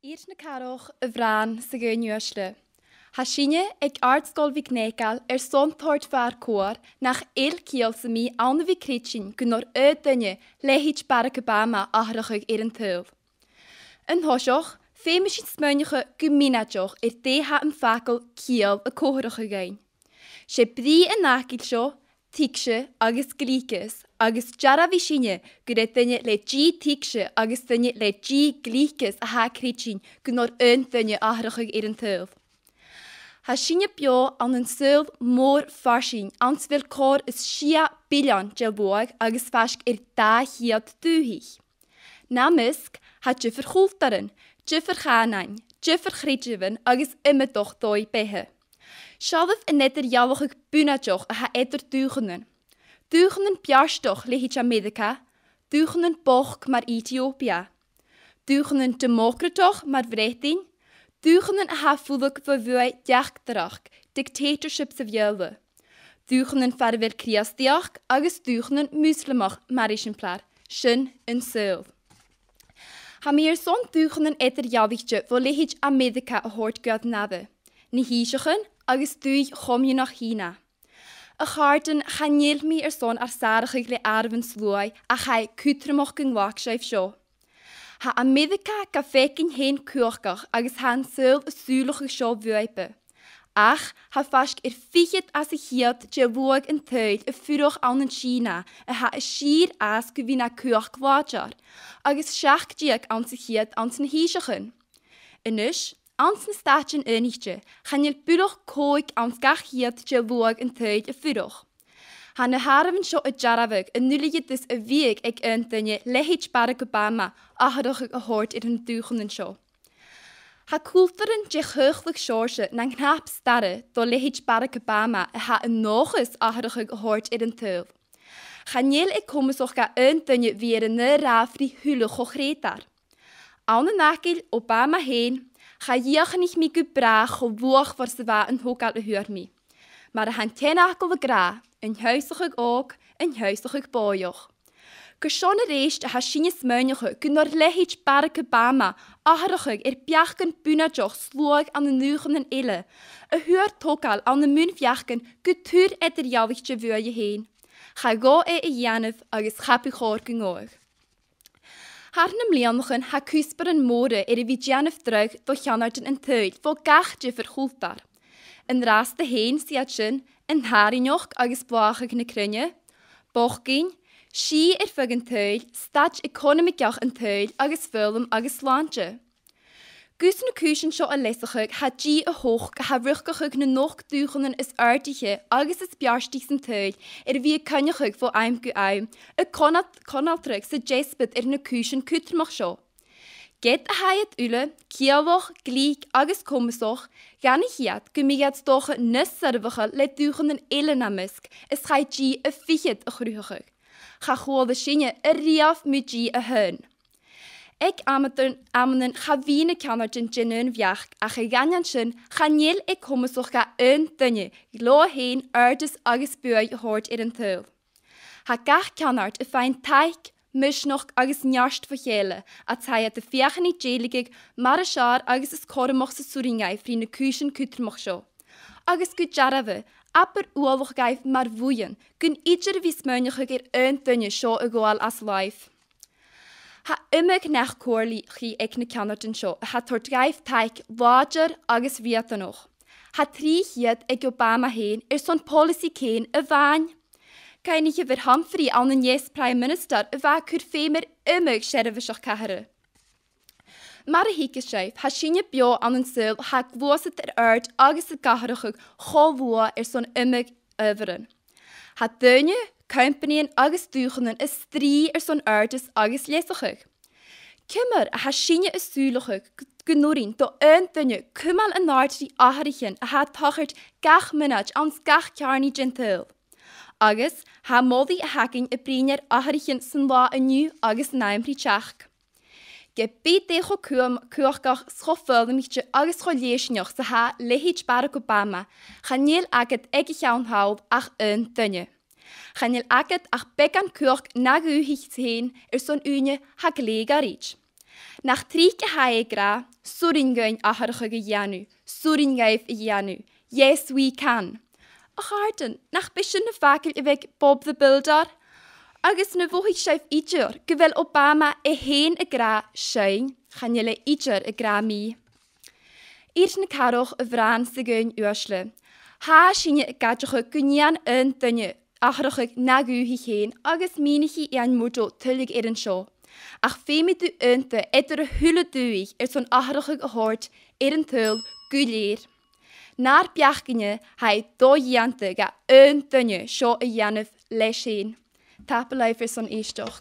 Eerst na caroch y fran sy'n gyn ywysle. Ha sinne ag artsgol fi gnegal son tort far cwar nach kiel sy'n mi awn fi critsin gynnor dynnu lehid Barack Obama ahrachig yn tyl. Yn hosioch, fe mis sy'n smynioch gymunadioch deha yn ffacol kiel y cohrachig ein. Se bri yn nagil sio, tigsje agus glíkes agus jara vi sinne gyda dynne le tigsje agus dynne le glíkes a ha critsin gynnor dynne ahrachig yn tyl. Ha sinne bio an een syl mór farsin ans vil cor is 6 billion gelboag agus fask da hiad duhich. Na misk ha jiffer chultaren, jiffer chanain, jiffer chridjiven agus immer doch doi behe. Shalf in netter jawachig bunadjoch a ha etter dugenen. Dugenen piarstoch lehit Amerika, dugenen boch maar Ethiopia. Dugenen democratoch maar vretin, dugenen a ha fuluk vervuai jachtdrach, dictatorships of jelle. Dugenen farvel kriastiach, agus dugenen muslimach marishenplar, shin en seul. Ha meer son dugenen etter jawichtje vo lehit Amerika a hoort gud nave. Ni hiishachen, agus duig chom je nach China. A charten chaneel mi son sarachig le arven sluai a chai kutremach gyng wakscheif sio. Ha Amerika ga fekin heen kuurkach agus han sul sulachig sio vuipe. Ach, ha fask fichet as hiad je woog en tuid furoch an China ha schier as gewina kuurkwajar agus schach diak an hiad an zijn hiishachen. Enish, Ansen statjen enigtje, gaan je buloch koik ans gachiet je woog en tuid furoch. Han harven sjo jaravik en nullige dus week ik tenje lehich Barack Obama ahadoch gehoord in hun dugenden sjo. Ha kulteren je heugelijk sjorse nang knap starre do lehich Barack Obama ha een nogus ahadoch gehoord in een tuil. Ganjel ik komen soch ga tenje weer een rafri hule gogretar. Anne nakil Obama heen. Ga je niet meer gebracht gewoog voor ze waar een hoekal huur mee. Maar de hand tenakel we gra, een huiselijk ook, een huiselijk bojoch. Geschone reist ha sinjes meunige kunor lehich Barack Obama, ahrachig piachken bunadjoch sloeg aan de nugenen ille. Huur tokal aan de munfjachken getuur etter jawichtje vuur je heen. Ga go janef agus chapi gorken oog. Harnem leanchen ha kusperen mode vi janef drug do chanarten en tuid vo gachtje vergultar. En raste heen siatjen en harinoch agus boachig ne krunje. Bochgin, si fugen tuid, stach economicach en tuid agus vulum agus landje. Gusen kusen sjo a lessachig ha gi a hoch ha ruchgachig ne noch dugenen is artige agus is biarstichsen tuid wie kanjachig vo aim gu aim. A konaltrug se jespet ne kusen kutrmach sjo. Get a hayet ule, kiavoch, gliek agus komisoch, gan ich hiat gumigat doch nusservige le dugenen ille na misk, is gai gi a fichet a gruchig. Ga goa de sinje a riaf mu gi a hun. Ik amenen chavine kanartin jinun viach a geganjan sin chaneel ik komisoch ga tenje glo heen erdes agus bui hoort in een tuil. Ha gach kanart a fein taik, misnoch agus njarst vergele, at hij het de viachen niet jeligig, maar a schaar agus is korremoch se suringai vriende kusen kutrmoch sjo. Agus gut jarave, apper ualoch gaif maar woeien, kun ieder vis meunjachig tenje sjo egoal as life. Ha imig nach koorli chi ek ne kanartin sjo, ha tort gaif taik wager agus vieta noch. Ha 3 hiet ek Obama heen, son policy keen a vaan. Kain ich ver Humphrey an een yes prime minister, va kur femer imig schervishach kahere. Maar a hike schreef, ha sinje bio an een sil, ha gwoset erd agus a gaharachig, chowoa son imig overen. Ha dunje, company agus dugenen is 3 son erdes agus lesachig. Kimmer a ha sinje is sulachig, genorin do dunje, kumal a naart die aharichen, a ha tachert gach minach ans gach kjarni gentil. Agus ha modi a haking a briner aharichen san la a nu agus naimri chach. Gebied decho kuurgach schofvulde michtje agus scholeesnjoch sa ha lehich Barack Obama, chaneel aget ege jaun haal ach dunje. Chaneel aget ach bekan kurk naguhich heen son unje ha glega rich. Nach 3 hae gra, suringain aharcha gyanu, suringaif gyanu, yes we can. Ach harten, nach bisschen fagel weg Bob the Builder. Agus na wohig scheif iger, gewel Obama heen gra schein, gaan jelle iger gra mi. Eerst na karoch vraan sigeun uasle. Ha shinje gadjoche kunyan tunje, aharcha nagu heen, agus minichi ian mujo tullig irin show. Ach fee met u unte etter hulle duig zo'n aharige gehoord een tul guleer. Naar bjachkinje hij do jante ga untunje sho a janef leshen. Tapelij voor zo'n eestoch.